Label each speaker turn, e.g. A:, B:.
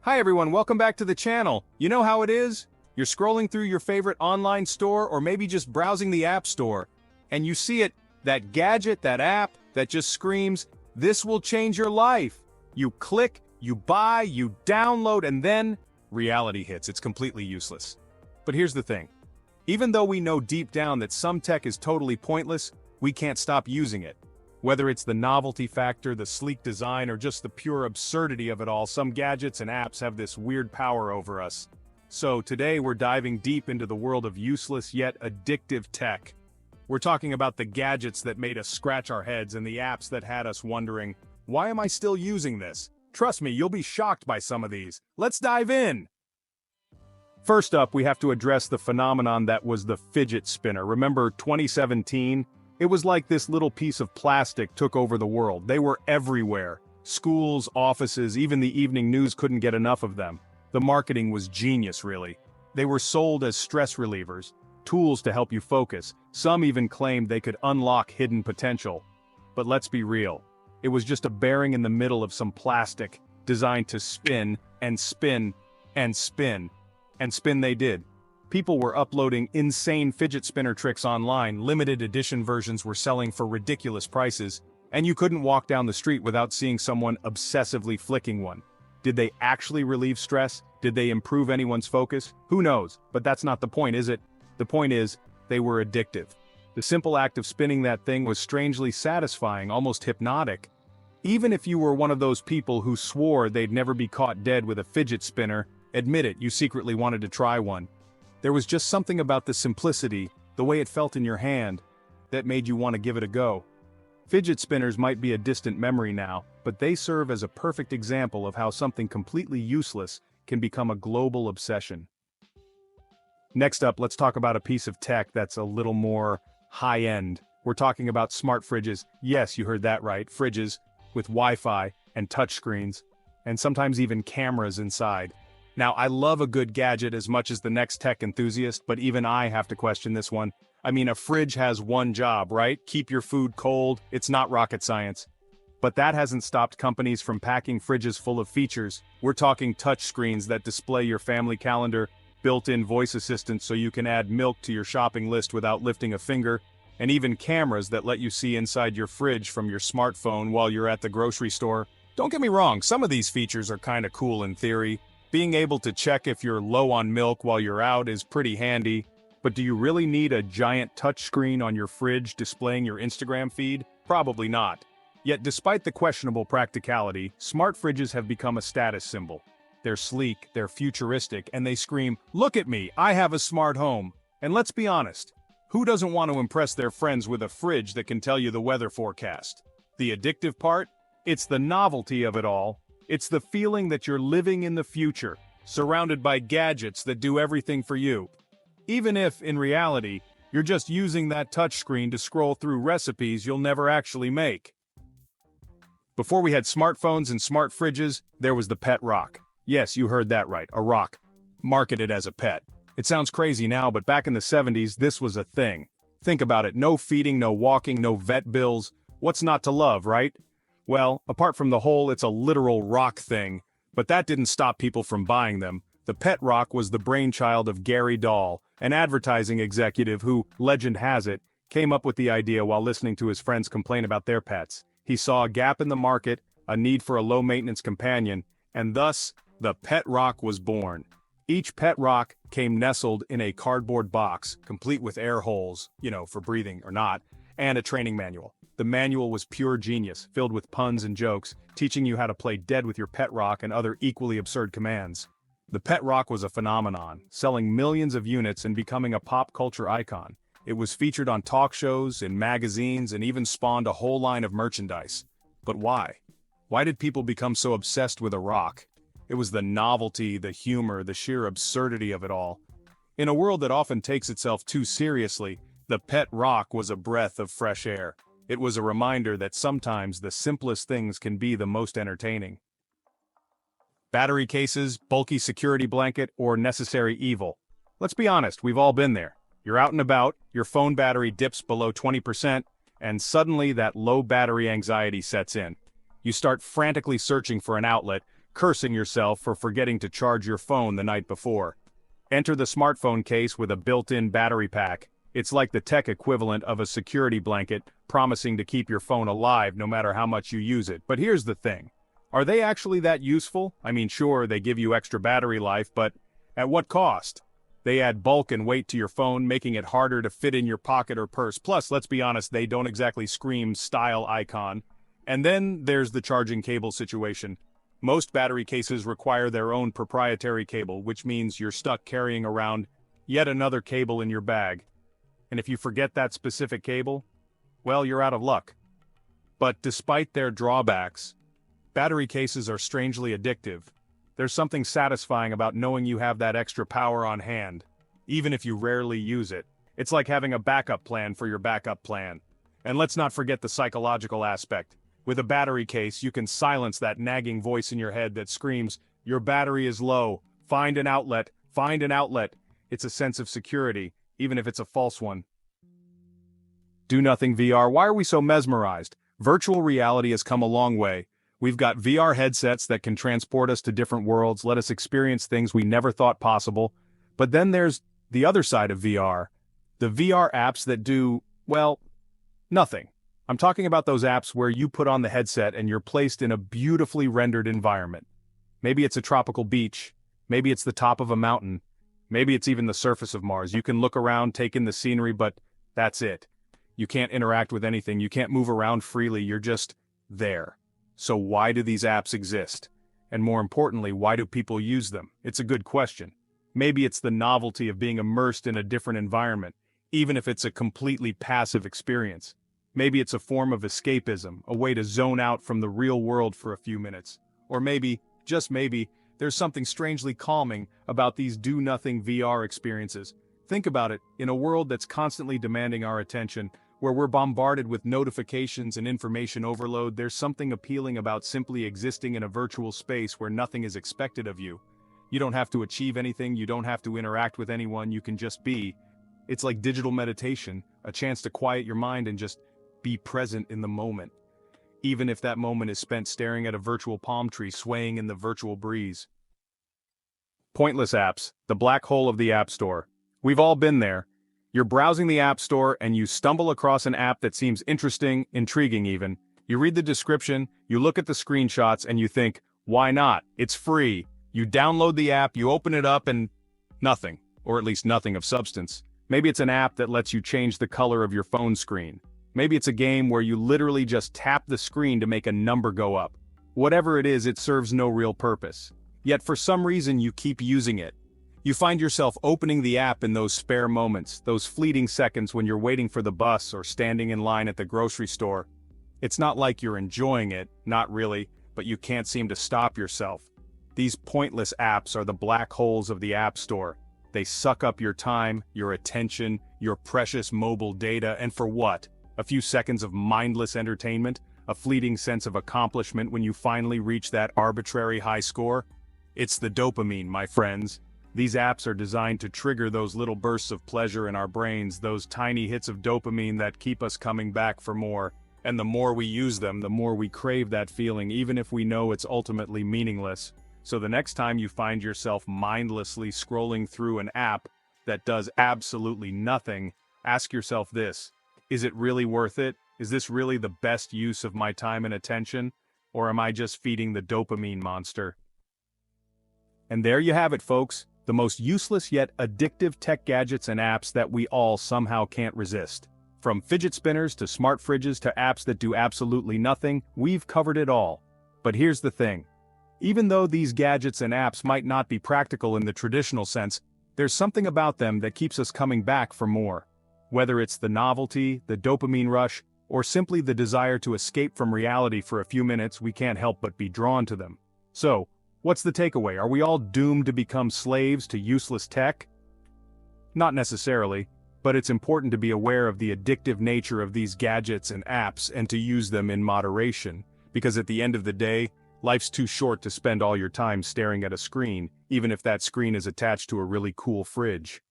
A: Hi everyone, welcome back to the channel. You know how it is? You're scrolling through your favorite online store or maybe just browsing the app store, and you see it, that gadget, that app, that just screams, "This will change your life." You click, you buy, you download, and then reality hits. It's completely useless. But here's the thing. Even though we know deep down that some tech is totally pointless, we can't stop using it. Whether it's the novelty factor, the sleek design, or just the pure absurdity of it all, some gadgets and apps have this weird power over us. So today we're diving deep into the world of useless yet addictive tech. We're talking about the gadgets that made us scratch our heads and the apps that had us wondering, why am I still using this? Trust me, you'll be shocked by some of these. Let's dive in! First up, we have to address the phenomenon that was the fidget spinner. Remember 2017? It was like this little piece of plastic took over the world. They were everywhere. Schools, offices, even the evening news couldn't get enough of them. The marketing was genius, really. They were sold as stress relievers, tools to help you focus. Some even claimed they could unlock hidden potential. But let's be real. It was just a bearing in the middle of some plastic, designed to spin, and spin, and spin. And spin they did. People were uploading insane fidget spinner tricks online, limited edition versions were selling for ridiculous prices, and you couldn't walk down the street without seeing someone obsessively flicking one. Did they actually relieve stress? Did they improve anyone's focus? Who knows, but that's not the point, is it? The point is, they were addictive. The simple act of spinning that thing was strangely satisfying, almost hypnotic. Even if you were one of those people who swore they'd never be caught dead with a fidget spinner, admit it, you secretly wanted to try one. There was just something about the simplicity, the way it felt in your hand, that made you want to give it a go. Fidget spinners might be a distant memory now, but they serve as a perfect example of how something completely useless can become a global obsession. Next up, let's talk about a piece of tech that's a little more high-end. We're talking about smart fridges. Yes, you heard that right, fridges with Wi-Fi and touchscreens, and sometimes even cameras inside. Now, I love a good gadget as much as the next tech enthusiast, but even I have to question this one. I mean, a fridge has one job, right? Keep your food cold. It's not rocket science. But that hasn't stopped companies from packing fridges full of features. We're talking touchscreens that display your family calendar, built-in voice assistants so you can add milk to your shopping list without lifting a finger, and even cameras that let you see inside your fridge from your smartphone while you're at the grocery store. Don't get me wrong, some of these features are kinda cool in theory. Being able to check if you're low on milk while you're out is pretty handy, but do you really need a giant touchscreen on your fridge displaying your Instagram feed? Probably not. Yet despite the questionable practicality, smart fridges have become a status symbol. They're sleek, they're futuristic, and they scream, "Look at me, I have a smart home." And let's be honest, who doesn't want to impress their friends with a fridge that can tell you the weather forecast? The addictive part? It's the novelty of it all. It's the feeling that you're living in the future, surrounded by gadgets that do everything for you. Even if, in reality, you're just using that touchscreen to scroll through recipes you'll never actually make. Before we had smartphones and smart fridges, there was the pet rock. Yes, you heard that right, a rock. Marketed as a pet. It sounds crazy now, but back in the 70s, this was a thing. Think about it, no feeding, no walking, no vet bills. What's not to love, right? Well, apart from the whole it's a literal rock thing, but that didn't stop people from buying them. The pet rock was the brainchild of Gary Dahl, an advertising executive who, legend has it, came up with the idea while listening to his friends complain about their pets. He saw a gap in the market, a need for a low-maintenance companion, and thus, the pet rock was born. Each pet rock came nestled in a cardboard box, complete with air holes, for breathing or not, and a training manual. The manual was pure genius, filled with puns and jokes, teaching you how to play dead with your pet rock and other equally absurd commands. The pet rock was a phenomenon, selling millions of units and becoming a pop culture icon. It was featured on talk shows, in magazines, and even spawned a whole line of merchandise. But why? Why did people become so obsessed with a rock? It was the novelty, the humor, the sheer absurdity of it all. In a world that often takes itself too seriously, the pet rock was a breath of fresh air. It was a reminder that sometimes the simplest things can be the most entertaining. Battery cases, bulky security blanket, or necessary evil. Let's be honest, we've all been there. You're out and about, your phone battery dips below 20%, and suddenly that low battery anxiety sets in. You start frantically searching for an outlet, cursing yourself for forgetting to charge your phone the night before. Enter the smartphone case with a built-in battery pack. It's like the tech equivalent of a security blanket, promising to keep your phone alive no matter how much you use it. But here's the thing. Are they actually that useful? I mean, sure, they give you extra battery life, but at what cost? They add bulk and weight to your phone, making it harder to fit in your pocket or purse. Plus, let's be honest, they don't exactly scream style icon. And then there's the charging cable situation. Most battery cases require their own proprietary cable, which means you're stuck carrying around yet another cable in your bag. And if you forget that specific cable, well, you're out of luck. But despite their drawbacks, battery cases are strangely addictive. There's something satisfying about knowing you have that extra power on hand, even if you rarely use it. It's like having a backup plan for your backup plan. And let's not forget the psychological aspect. With a battery case, you can silence that nagging voice in your head that screams, "Your battery is low. Find an outlet. Find an outlet." It's a sense of security, even if it's a false one. Do nothing VR. Why are we so mesmerized? Virtual reality has come a long way. We've got VR headsets that can transport us to different worlds, let us experience things we never thought possible. But then there's the other side of VR. The VR apps that do, well, nothing. I'm talking about those apps where you put on the headset and you're placed in a beautifully rendered environment. Maybe it's a tropical beach. Maybe it's the top of a mountain. Maybe it's even the surface of Mars. You can look around, take in the scenery, but that's it. You can't interact with anything. You can't move around freely. You're just there. So why do these apps exist? And more importantly, why do people use them? It's a good question. Maybe it's the novelty of being immersed in a different environment, even if it's a completely passive experience. Maybe it's a form of escapism, a way to zone out from the real world for a few minutes. Or maybe, just maybe, there's something strangely calming about these do-nothing VR experiences. Think about it, in a world that's constantly demanding our attention, where we're bombarded with notifications and information overload, there's something appealing about simply existing in a virtual space where nothing is expected of you. You don't have to achieve anything, you don't have to interact with anyone, you can just be. It's like digital meditation, a chance to quiet your mind and just be present in the moment. Even if that moment is spent staring at a virtual palm tree swaying in the virtual breeze. Pointless apps, the black hole of the App Store. We've all been there. You're browsing the App Store and you stumble across an app that seems interesting, intriguing even. You read the description, you look at the screenshots and you think, why not? It's free. You download the app, you open it up and nothing, or at least nothing of substance. Maybe it's an app that lets you change the color of your phone screen. Maybe it's a game where you literally just tap the screen to make a number go up. Whatever it is, it serves no real purpose. Yet for some reason you keep using it. You find yourself opening the app in those spare moments, those fleeting seconds when you're waiting for the bus or standing in line at the grocery store. It's not like you're enjoying it, not really, but you can't seem to stop yourself. These pointless apps are the black holes of the App Store. They suck up your time, your attention, your precious mobile data, and for what? A few seconds of mindless entertainment? A fleeting sense of accomplishment when you finally reach that arbitrary high score? It's the dopamine, my friends. These apps are designed to trigger those little bursts of pleasure in our brains, those tiny hits of dopamine that keep us coming back for more. And the more we use them, the more we crave that feeling, even if we know it's ultimately meaningless. So the next time you find yourself mindlessly scrolling through an app that does absolutely nothing, ask yourself this. Is it really worth it? Is this really the best use of my time and attention? Or am I just feeding the dopamine monster? And there you have it, folks. The most useless yet addictive tech gadgets and apps that we all somehow can't resist. From fidget spinners to smart fridges to apps that do absolutely nothing, we've covered it all. But here's the thing. Even though these gadgets and apps might not be practical in the traditional sense, there's something about them that keeps us coming back for more. Whether it's the novelty, the dopamine rush, or simply the desire to escape from reality for a few minutes, we can't help but be drawn to them. So, what's the takeaway? Are we all doomed to become slaves to useless tech? Not necessarily, but it's important to be aware of the addictive nature of these gadgets and apps and to use them in moderation, because at the end of the day, life's too short to spend all your time staring at a screen, even if that screen is attached to a really cool fridge.